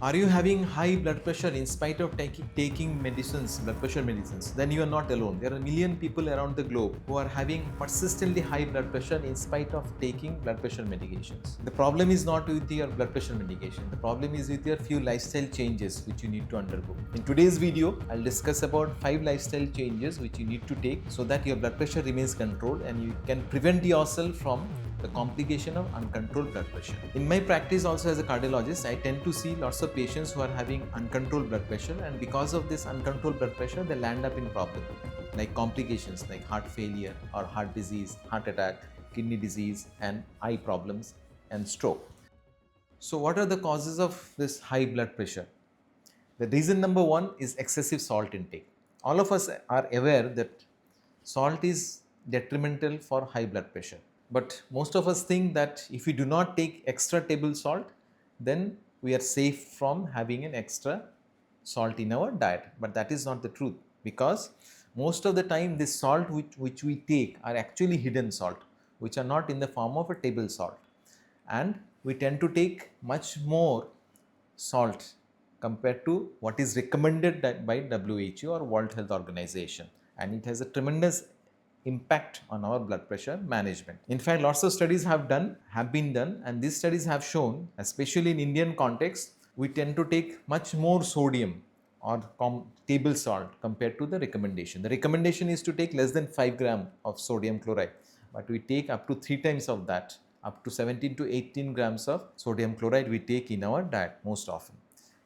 Are you having high blood pressure in spite of taking medicines, blood pressure medicines? Then you are not alone. There are a million people around the globe who are having persistently high blood pressure in spite of taking blood pressure medications. The problem is not with your blood pressure medication. The problem is with your few lifestyle changes which you need to undergo. In today's video, I'll discuss about 5 lifestyle changes which you need to take so that your blood pressure remains controlled and you can prevent yourself from the complication of uncontrolled blood pressure. In my practice also as a cardiologist, I tend to see lots of patients who are having uncontrolled blood pressure, and because of this uncontrolled blood pressure, they land up in problems like complications like heart failure or heart disease, heart attack, kidney disease and eye problems and stroke. So what are the causes of this high blood pressure? The reason number one is excessive salt intake. All of us are aware that salt is detrimental for high blood pressure. But most of us think that if we do not take extra table salt, then we are safe from having an extra salt in our diet. But that is not the truth, because most of the time this salt which we take are actually hidden salt, which are not in the form of a table salt. And we tend to take much more salt compared to what is recommended by WHO or World Health Organization, and it has a tremendous impact on our blood pressure management. In fact, lots of studies have been done, and these studies have shown, especially in Indian context, we tend to take much more sodium or table salt compared to the recommendation. The recommendation is to take less than 5 gram of sodium chloride, but we take up to 3 times of that, up to 17 to 18 grams of sodium chloride we take in our diet most often.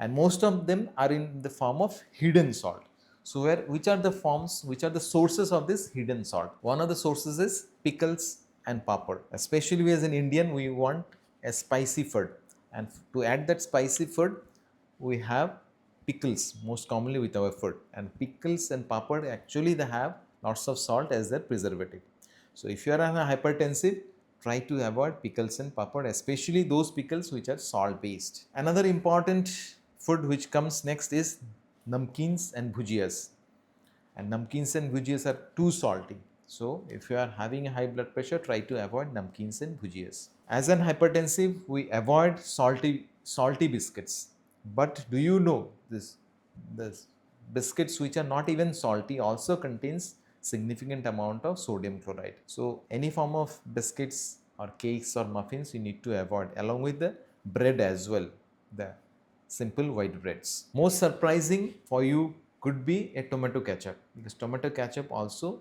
And most of them are in the form of hidden salt. So which are the sources of this hidden salt? One of the sources is pickles and papad. Especially we as an Indian, we want a spicy food. And to add that spicy food, we have pickles most commonly with our food. And pickles and papad actually they have lots of salt as their preservative. So if you are on a hypertensive, try to avoid pickles and papad, especially those pickles which are salt based. Another important food which comes next is namkeens and bhujiyas. And namkeens and bhujiyas are too salty. So if you are having a high blood pressure, try to avoid namkeens and bhujiyas. As an hypertensive, we avoid salty biscuits. But do you know this biscuits which are not even salty also contains significant amount of sodium chloride. So any form of biscuits or cakes or muffins you need to avoid, along with the bread as well, the simple white breads. Most surprising for you could be a tomato ketchup, because tomato ketchup also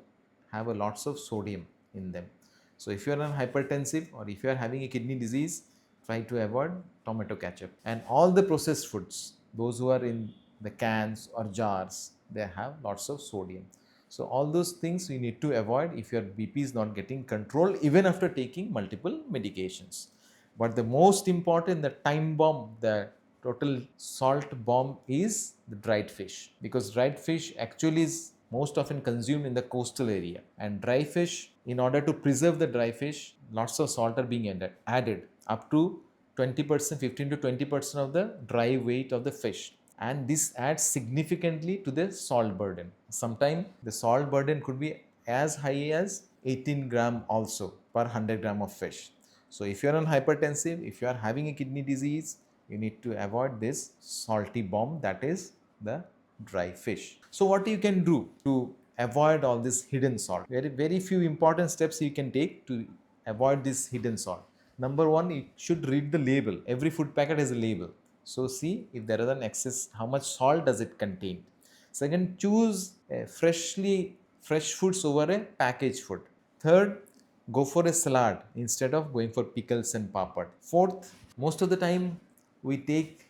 have a lots of sodium in them. So if you are on hypertensive or if you are having a kidney disease, try to avoid tomato ketchup. And all the processed foods, those who are in the cans or jars, they have lots of sodium. So all those things you need to avoid if your BP is not getting controlled even after taking multiple medications. But the most important, the time bomb, the total salt bomb is the dried fish, because dried fish actually is most often consumed in the coastal area, and dry fish, in order to preserve the dry fish, lots of salt are being added up to 20%, 15 to 20% of the dry weight of the fish, and this adds significantly to the salt burden. Sometimes the salt burden could be as high as 18 gram also per 100 gram of fish. So if you are on hypertensive, if you are having a kidney disease, you need to avoid this salty bomb, that is the dry fish. So what you can do to avoid all this hidden salt? Very few important steps you can take to avoid this hidden salt. Number one, you should read the label. Every food packet has a label. So see if there is an excess, how much salt does it contain. Second, choose fresh foods over a packaged food. Third, go for a salad instead of going for pickles and papad. Fourth, most of the time we take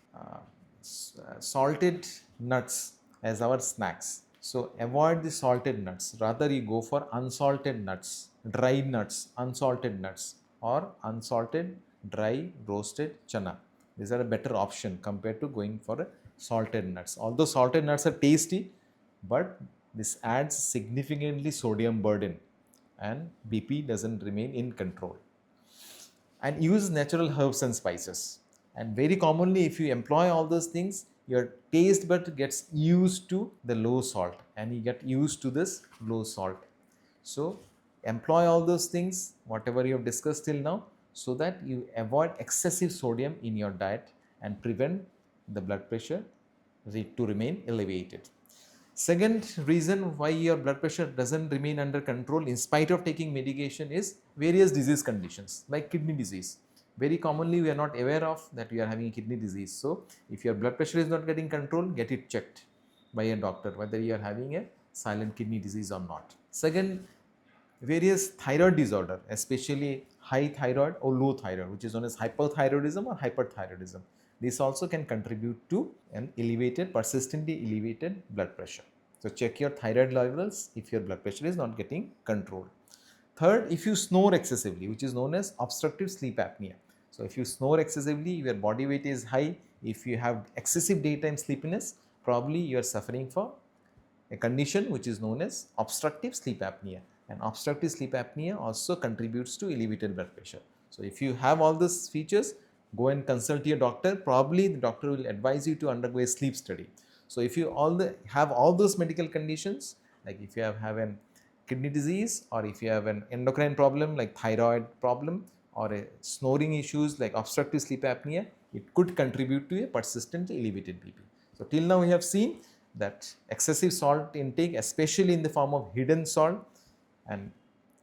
salted nuts as our snacks. So avoid the salted nuts. Rather you go for unsalted nuts, dried nuts, unsalted nuts, or unsalted dry roasted chana. These are a better option compared to going for a salted nuts. Although salted nuts are tasty, but this adds significantly sodium burden and BP doesn't remain in control. And use natural herbs and spices. And very commonly, if you employ all those things, your taste bud gets used to the low salt and you get used to this low salt. So employ all those things, whatever you have discussed till now, so that you avoid excessive sodium in your diet and prevent the blood pressure to remain elevated. Second reason why your blood pressure doesn't remain under control in spite of taking medication is various disease conditions like kidney disease. Very commonly we are not aware of that we are having a kidney disease. So if your blood pressure is not getting controlled, get it checked by a doctor whether you are having a silent kidney disease or not. Second, various thyroid disorder, especially high thyroid or low thyroid, which is known as hypothyroidism or hyperthyroidism. This also can contribute to an elevated, persistently elevated blood pressure. So check your thyroid levels if your blood pressure is not getting controlled. Third, if you snore excessively, which is known as obstructive sleep apnea. So if you snore excessively, your body weight is high. If you have excessive daytime sleepiness, probably you are suffering from a condition which is known as obstructive sleep apnea. And obstructive sleep apnea also contributes to elevated blood pressure. So if you have all these features, go and consult your doctor. Probably the doctor will advise you to undergo a sleep study. So if you have all those medical conditions, like if you have an kidney disease, or if you have an endocrine problem like thyroid problem, or a snoring issues like obstructive sleep apnea, it could contribute to a persistent elevated BP. So till now we have seen that excessive salt intake, especially in the form of hidden salt and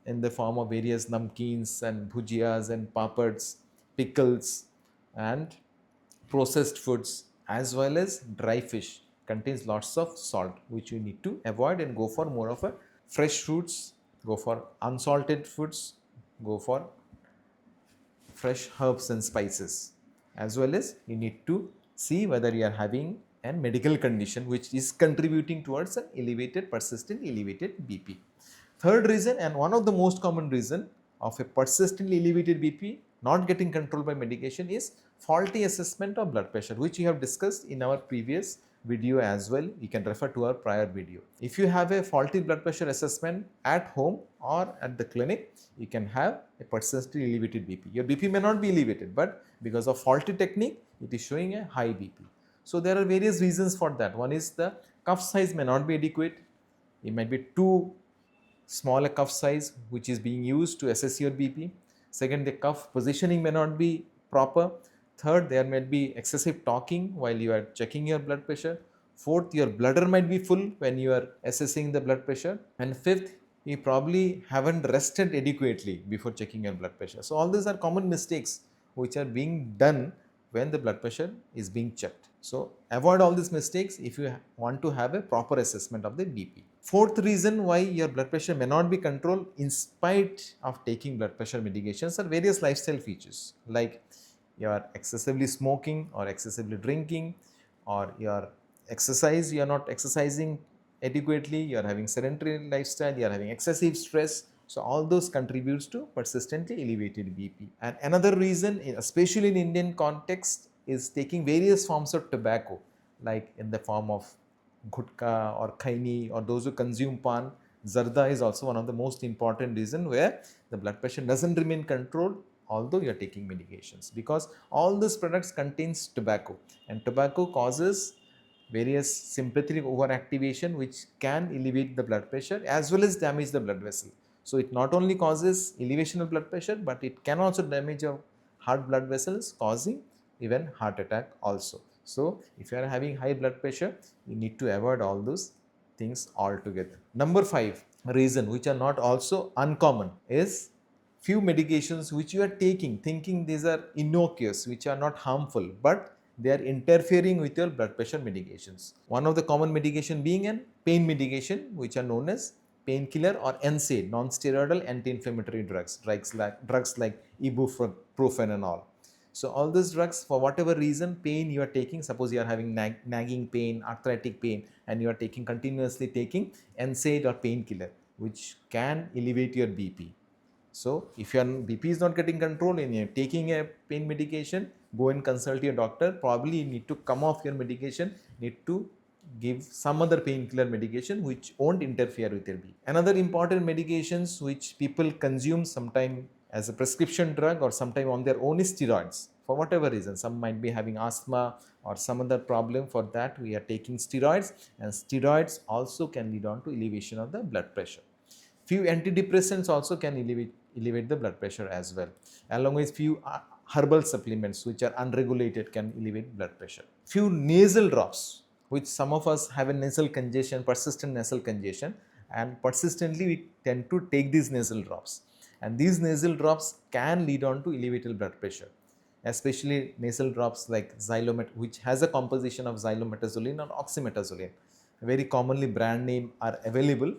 in the form of various namkeens and bhujiyas and papads, pickles and processed foods, as well as dry fish, contains lots of salt, which you need to avoid and go for more of a fresh fruits, go for unsalted foods, go for fresh herbs and spices, as well as you need to see whether you are having a medical condition which is contributing towards an elevated, persistent elevated BP. Third reason, and one of the most common reason of a persistently elevated BP not getting controlled by medication, is faulty assessment of blood pressure, which we have discussed in our previous video as well. You can refer to our prior video. If you have a faulty blood pressure assessment at home or at the clinic, you can have a persistently elevated BP. Your BP may not be elevated, but because of faulty technique, it is showing a high BP. So there are various reasons for that. One is the cuff size may not be adequate. It might be too small a cuff size which is being used to assess your BP. Second, the cuff positioning may not be proper. Third, there might be excessive talking while you are checking your blood pressure. Fourth, your bladder might be full when you are assessing the blood pressure. And fifth, you probably haven't rested adequately before checking your blood pressure. So all these are common mistakes which are being done when the blood pressure is being checked. So avoid all these mistakes if you want to have a proper assessment of the BP. Fourth reason why your blood pressure may not be controlled in spite of taking blood pressure medications are various lifestyle features, like you are excessively smoking or excessively drinking, or your exercise, you are not exercising adequately, you are having sedentary lifestyle, you are having excessive stress. So all those contributes to persistently elevated BP. And another reason, especially in Indian context, is taking various forms of tobacco, like in the form of gutka or khaini, or those who consume pan. Zarda is also one of the most important reason where the blood pressure doesn't remain controlled although you are taking medications, because all these products contains tobacco, and tobacco causes various sympathetic overactivation which can elevate the blood pressure as well as damage the blood vessel. So it not only causes elevation of blood pressure, but it can also damage your heart blood vessels, causing even heart attack also. So if you are having high blood pressure, you need to avoid all those things altogether. Number 5 reason, which are not also uncommon, is few medications which you are taking thinking these are innocuous, which are not harmful, but they are interfering with your blood pressure medications. One of the common medication being an pain medication, which are known as painkiller or NSAID, non-steroidal anti-inflammatory drugs like ibuprofen and all. So all these drugs, for whatever reason, pain you are taking, suppose you are having nagging pain, arthritic pain, and you are continuously taking NSAID or painkiller, which can elevate your BP. So if your BP is not getting controlled and you are taking a pain medication, go and consult your doctor. Probably you need to come off your medication, need to give some other painkiller medication which won't interfere with your BP. Another important medications which people consume sometime as a prescription drug or sometime on their own is steroids. For whatever reason, some might be having asthma or some other problem, for that we are taking steroids, and steroids also can lead on to elevation of the blood pressure. Few antidepressants also can elevate the blood pressure as well, along with few herbal supplements which are unregulated can elevate blood pressure. few nasal drops, which some of us have a nasal congestion, persistent nasal congestion, and persistently we tend to take these nasal drops. And these nasal drops can lead on to elevated blood pressure, especially nasal drops like Xylomet, which has a composition of xylometazoline or oxymetazoline. Very commonly brand name are available,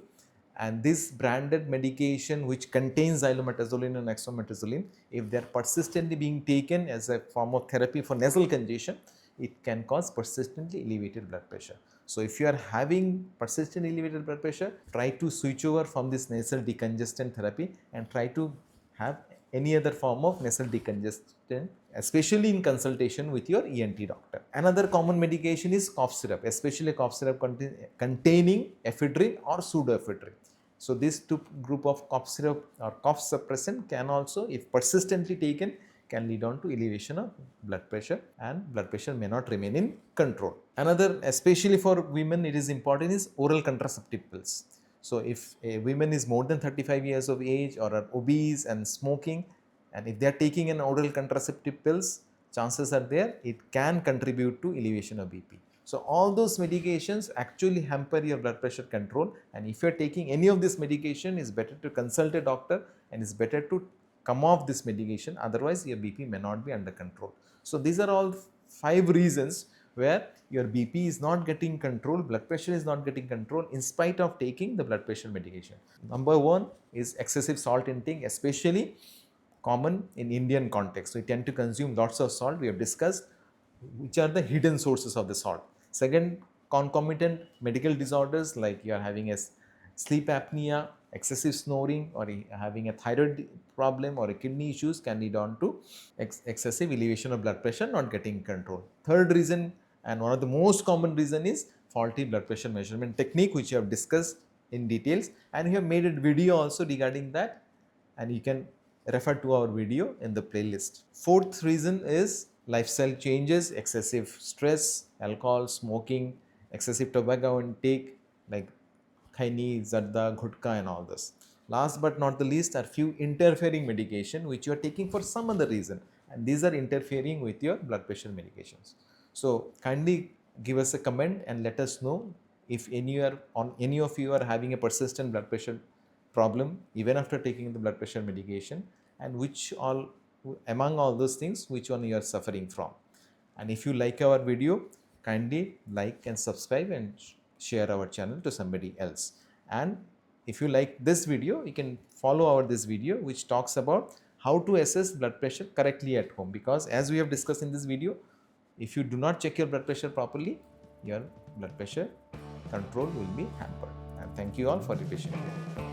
and this branded medication which contains xylometazoline and oxymetazoline, if they are persistently being taken as a form of therapy for nasal congestion, it can cause persistently elevated blood pressure. So if you are having persistent elevated blood pressure, try to switch over from this nasal decongestant therapy and try to have any other form of nasal decongestant, especially in consultation with your ENT doctor. Another common medication is cough syrup, especially cough syrup containing ephedrine or pseudoephedrine. So this two group of cough syrup or cough suppressant can also, if persistently taken, can lead on to elevation of blood pressure, and blood pressure may not remain in control. Another, especially for women, it is important is oral contraceptive pills. So if a woman is more than 35 years of age or are obese and smoking, and if they are taking an oral contraceptive pills, chances are there it can contribute to elevation of BP. So all those medications actually hamper your blood pressure control, and if you are taking any of this medication, it's better to consult a doctor and it's better to come off this medication, otherwise your BP may not be under control. So these are all 5 reasons where your BP is not getting control, blood pressure is not getting control in spite of taking the blood pressure medication. Number 1 is excessive salt intake, especially common in Indian context. We tend to consume lots of salt. We have discussed which are the hidden sources of the salt. Second, concomitant medical disorders like you are having a sleep apnea, excessive snoring, or having a thyroid problem or a kidney issues can lead on to excessive elevation of blood pressure not getting control. Third reason, and one of the most common reason, is faulty blood pressure measurement technique, which you have discussed in details, and we have made a video also regarding that, and you can refer to our video in the playlist. Fourth reason is lifestyle changes, excessive stress, alcohol, smoking, excessive tobacco intake like khaini, zarda, gutka and all this. Last but not the least are few interfering medication which you are taking for some other reason, and these are interfering with your blood pressure medications. So kindly give us a comment and let us know if any of you are having a persistent blood pressure problem even after taking the blood pressure medication, and which all among all those things, which one you are suffering from. And if you like our video, kindly like and subscribe and share our channel to somebody else. And if you like this video, you can follow this video which talks about how to assess blood pressure correctly at home, because as we have discussed in this video, if you do not check your blood pressure properly, your blood pressure control will be hampered. And thank you all for your patience.